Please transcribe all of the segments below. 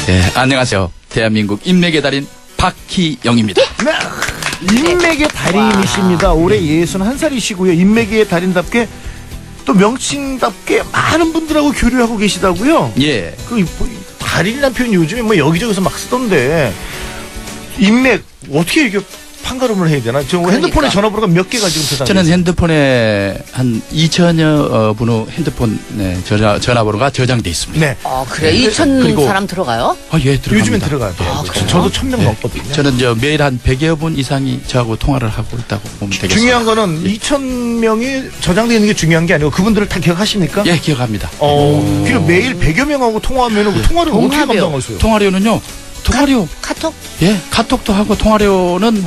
네, 안녕하세요. 대한민국 인맥의 달인 박희영입니다. 네, 인맥의 달인이십니다. 올해 61살이시고요. 인맥의 달인답게 또 명칭답게 많은 분들하고 교류하고 계시다고요? 예. 그 달인이라는 표현 요즘에 뭐 여기저기서 막 쓰던데 인맥 어떻게 이렇게 판가름을 해야 되나? 저 핸드폰에 전화번호가 몇 개가 지금 세상에 저는 핸드폰에 한 2천여 번호 핸드폰 전화번호가 저장돼 있습니다. 네. 그래? 2천 사람 들어가요? 예, 들어갑니다. 요즘엔 들어가요. 저도 1000명 넘거든요. 저는 매일 한 100여 분 이상이 저하고 통화를 하고 있다고 보면 되겠습니다. 중요한 거는 2000명이 저장되어 있는 게 중요한 게 아니고 그분들을 다 기억하십니까? 예, 기억합니다. 그리고 매일 100여 명하고 통화하면 그 통화를 어떻게 감당하세요? 통화료는요. 통화료. 카톡? 예, 카톡도 하고 통화료는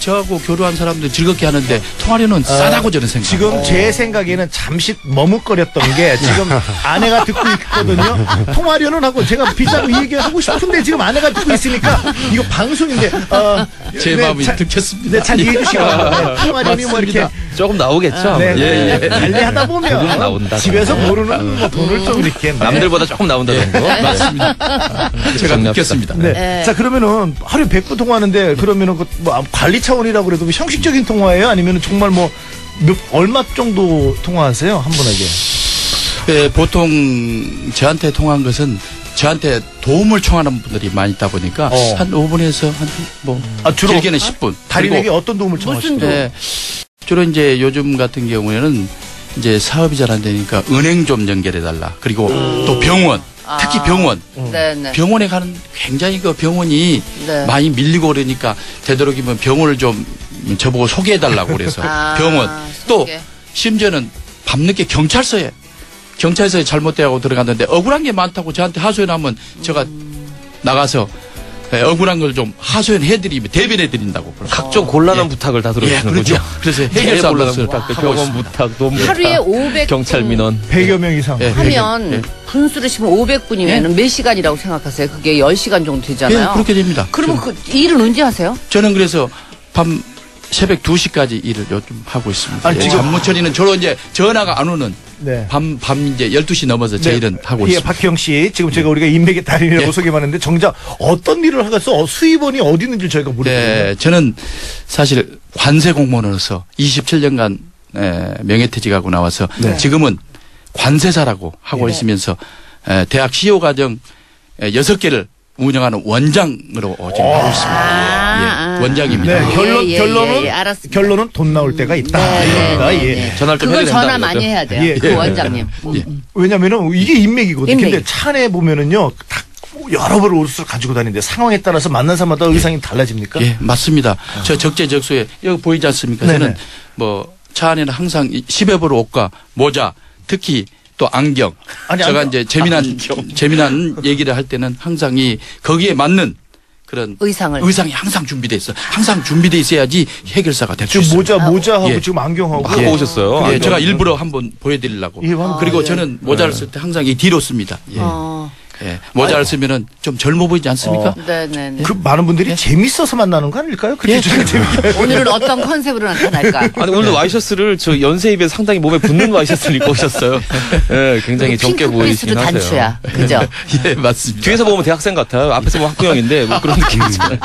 저하고 교류한 사람들 즐겁게 하는데 통화료는 싸다고 저는 생각합니다. 지금 제 생각에는 잠시 머뭇거렸던 게 지금 아내가 듣고 있거든요. 통화료는 하고 제가 비싸고 이 얘기 하고 싶은데 지금 아내가 듣고 있으니까 이거 방송인데 제 마음이 들켰습니다. 네, 잘 이해해 주시기 바랍니다. 통화료는 뭐 이렇게 조금 나오겠죠. 네, 관리하다 보면 나온다. 집에서 모르는 뭐 돈을 좀 이렇게 남들보다 조금 나온다 정도. 맞습니다. 제가 느꼈습니다. 네. 자, 그러면은 하루에 100분 통화하는데 그러면은 뭐 관리 차원이라고 그래도 뭐 형식적인 통화예요? 아니면 정말 뭐 얼마 정도 통화하세요? 한 분에게? 네, 보통 저한테 통화한 것은 저한테 도움을 청하는 분들이 많이 있다 보니까 한 5분에서 주로 길게는 10분. 달인에게 어떤 도움을 청하시나요? 네, 주로 이제 요즘 같은 경우에는 이제 사업이 잘 안 되니까 은행 좀 연결해 달라. 그리고 또 병원. 특히 병원. 네네. 병원에 가는 굉장히 그 병원이 많이 밀리고 그러니까 되도록이면 병원을 좀 저보고 소개해 달라고 그래서 병원. 또 심지어는 밤늦게 경찰서에 잘못되고 들어갔는데 억울한 게 많다고 저한테 하소연하면 제가 나가서 억울한 걸 좀 하소연해드리면 대변해드린다고. 각종 곤란한 부탁을 다 들어주시는 그렇죠. 거죠. 그래서 해결사 곤란한 것을 부탁, 병원 부탁, 돈 부탁, 하루에 500분 경찰 민원. 100여 명 이상. 하면 분수를 치면 500분이면 몇 시간이라고 생각하세요? 그게 10시간 정도 되잖아요. 예, 그렇게 됩니다. 그러면 그 일은 언제 하세요? 저는 그래서 새벽 2시까지 일을 요즘 하고 있습니다. 아니, 지금 업무 처리는 주로 이제 전화가 안 오는 밤 이제 12시 넘어서 제 일은 하고 있습니다. 박희영 씨, 지금 우리가 인맥의 달인이라고 소개받는데 정작 어떤 일을 하겠어? 수입원이 어디 있는지 저희가 모르거든요. 네, 저는 사실 관세 공무원으로서 27년간 명예퇴직하고 나와서 지금은 관세사라고 하고 있으면서 대학 CEO 과정 6개를 운영하는 원장으로 지금 하고 있습니다. 원장입니다. 네, 결론은 돈 나올 때가 있다. 전화를 좀 그건 해야 된다. 전화 많이 해야 돼요. 그 원장님. 왜냐면은 이게 인맥이거든요. 인맥. 근데 차 안에 보면은요, 다 여러 벌 옷을 가지고 다니는데 상황에 따라서 만난 사람마다 의상이 달라집니까? 예, 맞습니다. 저 적재적소에 여기 보이지 않습니까? 저는 차 안에는 항상 10여 벌 옷과 모자, 특히 또 안경. 제가 이제 재미난 얘기를 할 때는 항상 거기에 맞는 그런 의상이 항상 준비돼 있어. 항상 준비돼 있어야지 해결사가 될 수 있어요. 지금 모자하고 지금 안경하고 하고 오셨어요. 예, 제가 일부러 한번 보여드리려고. 그리고 저는 모자를 쓸 때 항상 뒤로 씁니다. 모자를 쓰면은 좀 젊어 보이지 않습니까? 네네. 그 많은 분들이 재밌어서 만나는 거 아닐까요? 오늘은 어떤 컨셉으로 나타날까? 아니, 오늘도 와이셔츠를 저 연세에 비해 상당히 몸에 붙는 와이셔츠를 입고 오셨어요. 예, 굉장히 젊게 보이시긴 하세요. 단추야. 그죠? 예, 맞습니다. 뒤에서 보면 대학생 같아요. 앞에서 보면 학부형인데 뭐 그런 느낌이잖아요.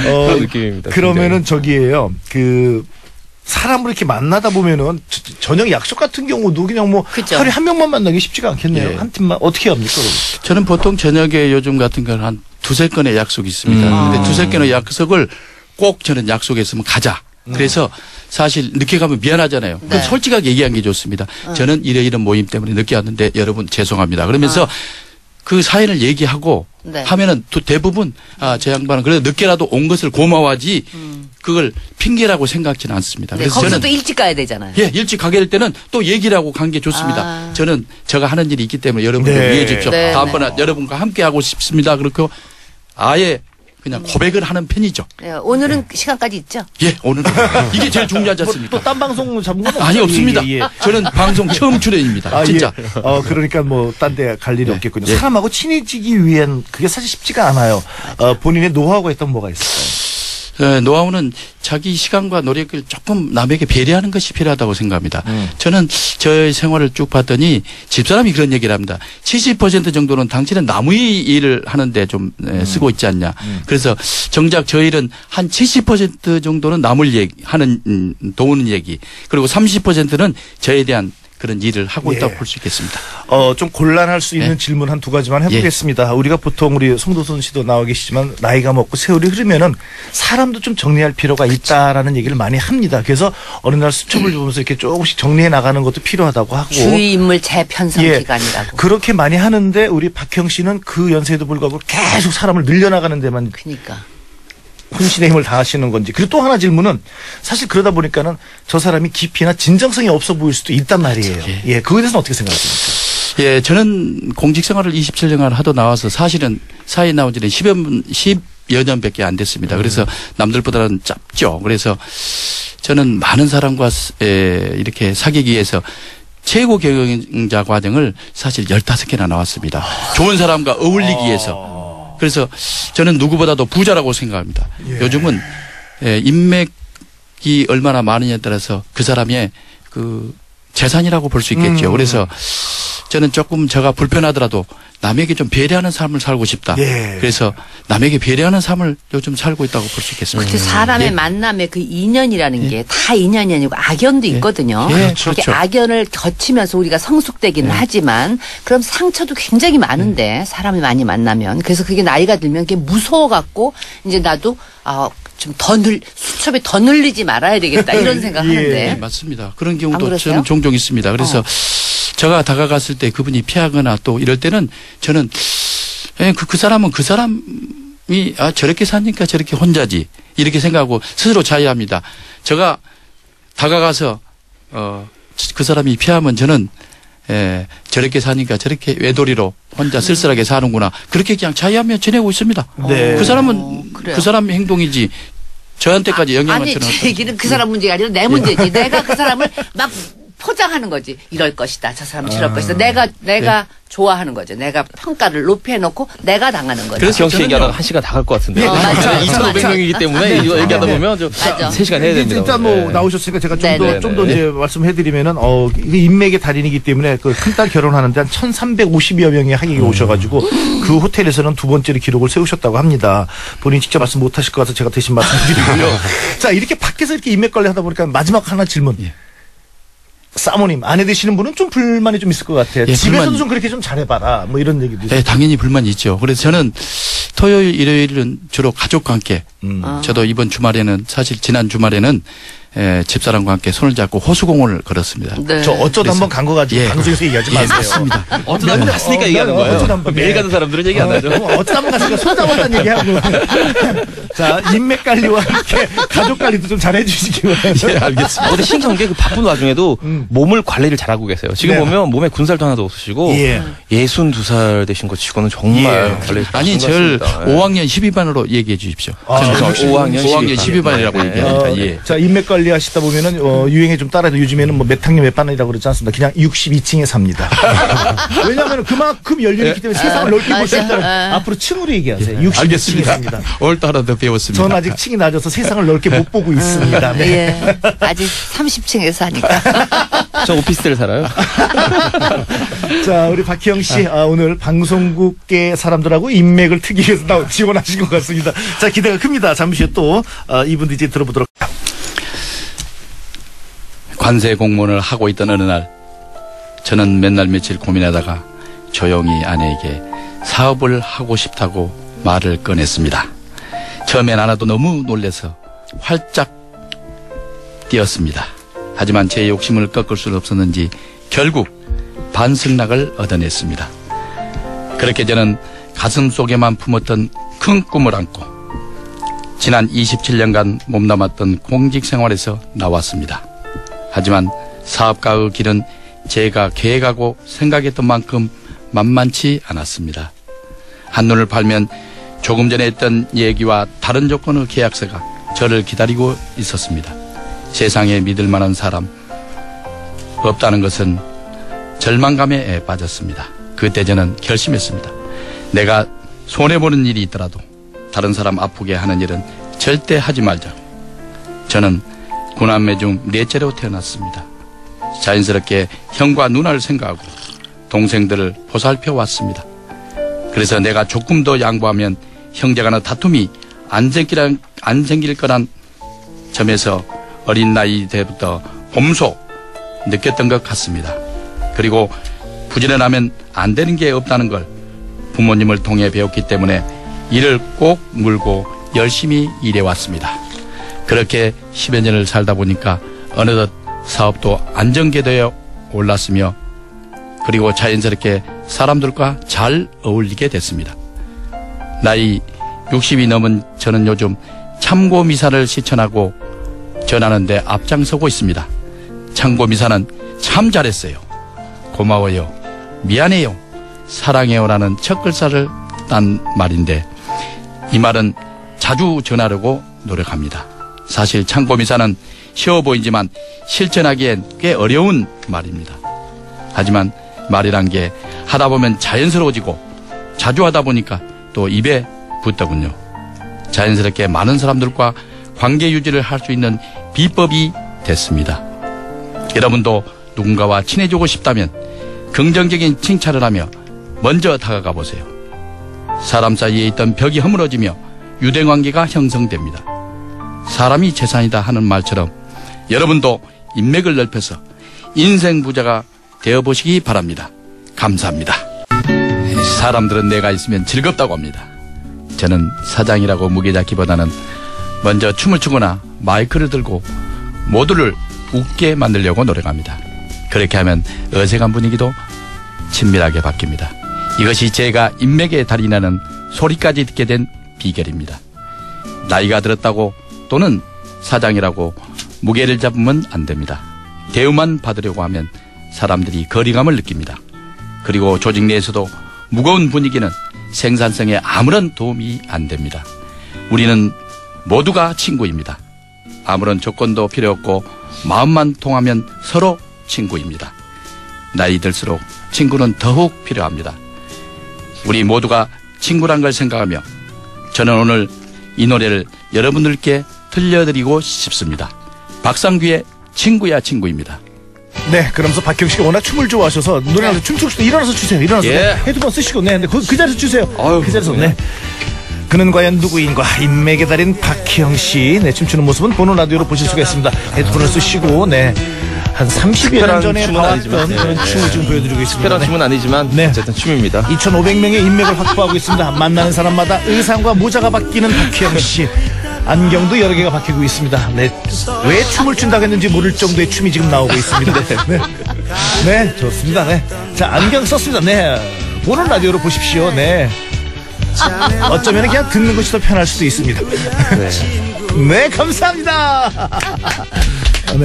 그런 느낌입니다. 그러면은 저기예요. 사람을 이렇게 만나다 보면은 저녁 약속 같은 경우도 그냥 하루에 한 명만 만나기 쉽지가 않겠네요. 한 팀만 어떻게 합니까? 그러면? 저는 보통 저녁에 요즘 같은 건 한 두세 건의 약속이 있습니다. 근데 두세 건의 약속을 꼭 저는 약속했으면 가자. 그래서 사실 늦게 가면 미안하잖아요. 그럼 솔직하게 얘기한 게 좋습니다. 저는 이런 모임 때문에 늦게 왔는데 여러분 죄송합니다. 그러면서 그 사연을 얘기하고 하면은 대부분 저 양반은 그래도 늦게라도 온 것을 고마워하지 그걸 핑계라고 생각지는 않습니다. 그래서 거기서 또 일찍 가야 되잖아요. 예, 일찍 가게 될 때는 또 얘기를 하고 간 게 좋습니다. 저는 제가 하는 일이 있기 때문에 여러분들 이해해 주십시오. 다음번에 여러분과 함께 하고 싶습니다. 그렇게 아예 그냥 고백을 하는 편이죠. 네, 오늘은 시간까지 있죠? 예, 오늘은. 이게 제일 중요하지 않습니까? 또 딴 방송 잡은 건 아니, 없습니다. 저는 방송 처음 출연입니다. 진짜. 그러니까 딴 데 갈 일이 없겠군요. 사람하고 친해지기 위한 그게 사실 쉽지가 않아요. 본인의 노하우가 있다면 뭐가 있을까요? 노하우는 자기 시간과 노력을 조금 남에게 배려하는 것이 필요하다고 생각합니다. 저는 저의 생활을 쭉 봤더니 집사람이 그런 얘기를 합니다. 70% 정도는 당신은 나무의 일을 하는데 좀 쓰고 있지 않냐. 그래서 정작 저 일은 한 70% 정도는 남을 하는 도우는 얘기, 그리고 30%는 저에 대한 그런 일을 하고 있다고 볼 수 있겠습니다. 좀 곤란할 수 있는 네. 질문 한 두 가지만 해보겠습니다. 우리가 보통 우리 송도선 씨도 나와 계시지만 나이가 먹고 세월이 흐르면은 사람도 좀 정리할 필요가 있다라는 얘기를 많이 합니다. 그래서 어느 날 수첩을 보면서 이렇게 조금씩 정리해 나가는 것도 필요하다고 하고. 주의 인물 재편성 기간이라고. 그렇게 많이 하는데 우리 박형 씨는 그 연세에도 불구하고 계속 사람을 늘려나가는 데만 그러니까. 혼신의 힘을 다하시는 건지. 그리고 또 하나 질문은 사실 그러다 보니까는 저 사람이 깊이나 진정성이 없어 보일 수도 있단 말이에요. 예, 그거에 대해서는 어떻게 생각하십니까? 예, 저는 공직 생활을 27년간 하도 나와서 사실은 사회에 나온 지는 10여 년밖에 안 됐습니다. 그래서 남들보다는 짧죠. 그래서 저는 많은 사람과 이렇게 사귀기 위해서 최고 경영자 과정을 사실 15개나 나왔습니다. 좋은 사람과 어울리기 위해서. 그래서 저는 누구보다도 부자라고 생각합니다. 요즘은 인맥이 얼마나 많으냐에 따라서 그 사람의 그 재산이라고 볼 수 있겠죠. 그래서 저는 조금 제가 불편하더라도 남에게 좀 배려하는 삶을 살고 싶다. 그래서 남에게 배려하는 삶을 요즘 살고 있다고 볼 수 있겠습니다. 그때 사람의 만남의 그 인연이라는 게 다 인연이 아니고 악연도 있거든요. 그렇죠. 그렇게 악연을 거치면서 우리가 성숙되기는 하지만 그럼 상처도 굉장히 많은데 사람이 많이 만나면 그래서 그게 나이가 들면 그게 무서워갖고 이제 나도 좀 수첩에 더 늘리지 말아야 되겠다 이런 생각하는데. 네, 맞습니다. 그런 안 경우도 그러세요? 저는 종종 있습니다. 그래서 제가 다가갔을 때 그분이 피하거나 또 이럴 때는 저는 그 사람은 그 사람이 저렇게 사니까 저렇게 혼자지 이렇게 생각하고 스스로 자의합니다. 제가 다가가서 그 사람이 피하면 저는 저렇게 사니까 저렇게 외도리로 혼자 쓸쓸하게 사는구나 그렇게 그냥 자의하며 지내고 있습니다. 그 사람은 그래요. 그 사람 행동이지 저한테까지 영향을 아니 주는 제 얘기는 그 사람 문제가 아니라 내 문제지. 내가 그 사람을 막 포장하는 거지. 이럴 것이다. 저 사람은 저럴 것이다. 내가 좋아하는 거죠. 내가 평가를 높이 해놓고 내가 당하는 거죠. 그래서 경씨 얘기하다가 1시간 다 갈 것 같은데. 맞아. 2,500명이기 때문에 이거 얘기하다 보면 좀 맞아. 3시간 해야 됩니다. 일단 뭐 네. 나오셨으니까 제가 네네. 좀 더 이제 말씀해드리면은 이게 인맥의 달인이기 때문에 그 큰딸 결혼하는데 한 1,350여 명이 하객이 오셔가지고 그 호텔에서는 두 번째로 기록을 세우셨다고 합니다. 본인 직접 말씀 못하실 것 같아서 제가 대신 말씀드리고요. 자, 이렇게 밖에서 이렇게 인맥 관리 하다 보니까 마지막 하나 질문. 사모님, 아내 되시는 분은 좀 불만이 좀 있을 것 같아요. 예, 집에서도 불만. 좀 그렇게 좀 잘해봐라. 뭐 이런 얘기도 있어요. 네, 당연히 불만이 있죠. 그래서 저는 토요일, 일요일은 주로 가족과 함께 저도 이번 주말에는 사실 지난 주말에는 집사람과 함께 손을 잡고 호수공원을 걸었습니다. 네. 저 어쩌다 한번 간 거 가지고 예. 방송에서 얘기하지 마세요. 맞습니다. 어쩌다 한번 갔으니까 얘기하는 거예요. 어쩌다 한번. 매일 가는 사람들은 얘기 안 하죠. 어쩌다 한번 갔으니까 손 잡았다는 얘기하고. 자, 인맥 관리와 함께 가족 관리도 좀 잘해 주시기 바랍니다. 예, 알겠습니다. 근데 신기한 게 그 바쁜 와중에도 몸을 관리를 잘하고 계세요. 지금 네. 보면 몸에 군살도 하나도 없으시고 예. 62살 되신 것 치고는 정말 관리 아니, 저를 5학년 12반으로 얘기해 주십시오. 저는 그러시군요. 5학년 12반이라고 네. 얘기합니다. 예. 자, 인맥 관리 하시다 보면은 유행에 좀 따라서 요즘에는 뭐 몇 학년 몇 반이라고 그러지 않습니다. 그냥 62층에 삽니다. 왜냐하면 그만큼 연륜이 있기 때문에 세상을 넓게 볼 수 있다는 앞으로 층으로 얘기하세요. 62층에 알겠습니다. 삽니다. 오늘 또 하나 더 배웠습니다. 저는 아직 층이 낮아서 세상을 넓게 못 보고 있습니다. 네. 예. 아직 30층에 사니까. 저 오피스텔 살아요. 자, 우리 박희영 씨, 오늘 방송국계 사람들하고 인맥을 트기 위해서 지원하신 것 같습니다. 자, 기대가 큽니다. 잠시 후에 또 이분들 이제 들어보도록. 관세 공무원을 하고 있던 어느 날 저는 맨날 며칠 고민하다가 조용히 아내에게 사업을 하고 싶다고 말을 꺼냈습니다. 처음엔 아내도 너무 놀라서 활짝 뛰었습니다. 하지만 제 욕심을 꺾을 수 없었는지 결국 반승락을 얻어냈습니다. 그렇게 저는 가슴 속에만 품었던 큰 꿈을 안고 지난 27년간 몸담았던 공직 생활에서 나왔습니다. 하지만 사업가의 길은 제가 계획하고 생각했던 만큼 만만치 않았습니다. 한눈을 팔면 조금 전에 했던 얘기와 다른 조건의 계약서가 저를 기다리고 있었습니다. 세상에 믿을 만한 사람 없다는 것은 절망감에 빠졌습니다. 그때 저는 결심했습니다. 내가 손해보는 일이 있더라도 다른 사람 아프게 하는 일은 절대 하지 말자. 저는 9남매 중 넷째로 태어났습니다. 자연스럽게 형과 누나를 생각하고 동생들을 보살펴 왔습니다. 그래서 내가 조금 더 양보하면 형제간의 다툼이 안 생길 거란 점에서 어린 나이 때부터 몸소 느꼈던 것 같습니다. 그리고 부지런하면 안 되는 게 없다는 걸 부모님을 통해 배웠기 때문에 이를 꼭 물고 열심히 일해왔습니다. 그렇게 10여 년을 살다 보니까 어느덧 사업도 안정되어 올랐으며 그리고 자연스럽게 사람들과 잘 어울리게 됐습니다. 나이 60이 넘은 저는 요즘 참고미사를 실천하고 전하는데 앞장서고 있습니다. 참고미사는 참 잘했어요. 고마워요. 미안해요. 사랑해요라는 첫 글자를 딴 말인데 이 말은 자주 전하려고 노력합니다. 사실 참고미사는 쉬워 보이지만 실천하기엔 꽤 어려운 말입니다. 하지만 말이란 게 하다 보면 자연스러워지고 자주 하다 보니까 또 입에 붙더군요. 자연스럽게 많은 사람들과 관계 유지를 할 수 있는 비법이 됐습니다. 여러분도 누군가와 친해지고 싶다면 긍정적인 칭찬을 하며 먼저 다가가 보세요. 사람 사이에 있던 벽이 허물어지며 유대관계가 형성됩니다. 사람이 재산이다 하는 말처럼 여러분도 인맥을 넓혀서 인생 부자가 되어보시기 바랍니다. 감사합니다. 사람들은 내가 있으면 즐겁다고 합니다. 저는 사장이라고 무게잡기보다는 먼저 춤을 추거나 마이크를 들고 모두를 웃게 만들려고 노력합니다. 그렇게 하면 어색한 분위기도 친밀하게 바뀝니다. 이것이 제가 인맥의 달이 나는 소리까지 듣게 된 비결입니다. 나이가 들었다고 또는 사장이라고 무게를 잡으면 안 됩니다. 대우만 받으려고 하면 사람들이 거리감을 느낍니다. 그리고 조직 내에서도 무거운 분위기는 생산성에 아무런 도움이 안 됩니다. 우리는 모두가 친구입니다. 아무런 조건도 필요 없고 마음만 통하면 서로 친구입니다. 나이 들수록 친구는 더욱 필요합니다. 우리 모두가 친구란 걸 생각하며 저는 오늘 이 노래를 여러분들께 들려드리고 싶습니다. 박상규의 친구야 친구입니다. 네, 그러면서 박형 씨가 워낙 춤을 좋아하셔서 노래하면서 춤추고 싶다. 일어나서 추세요. 일어나서. 예. 네, 헤드폰 쓰시고. 네, 그 자리에서 추세요. 아유, 그 자리에서. 그렇군요. 네. 그는 과연 누구인가? 인맥의 달인 박형 씨. 네, 춤추는 모습은 보는 라디오로 보실 수가 있습니다. 헤드폰을 쓰시고, 네. 한 30여 년 전에 춤은 봐왔던 아니지만, 그런 네, 춤을 지금 보여드리고 있습니다. 특별한 네. 춤은 아니지만 네. 어쨌든 춤입니다. 2,500명의 인맥을 확보하고 있습니다. 만나는 사람마다 의상과 모자가 바뀌는 박형 씨. 안경도 여러 개가 바뀌고 있습니다. 네. 왜 춤을 춘다고 했는지 모를 정도의 춤이 지금 나오고 있습니다. 네. 네, 좋습니다. 네. 자, 안경 썼습니다. 네. 보는 라디오로 보십시오. 네. 어쩌면 그냥 듣는 것이 더 편할 수도 있습니다. 네, 감사합니다. 네.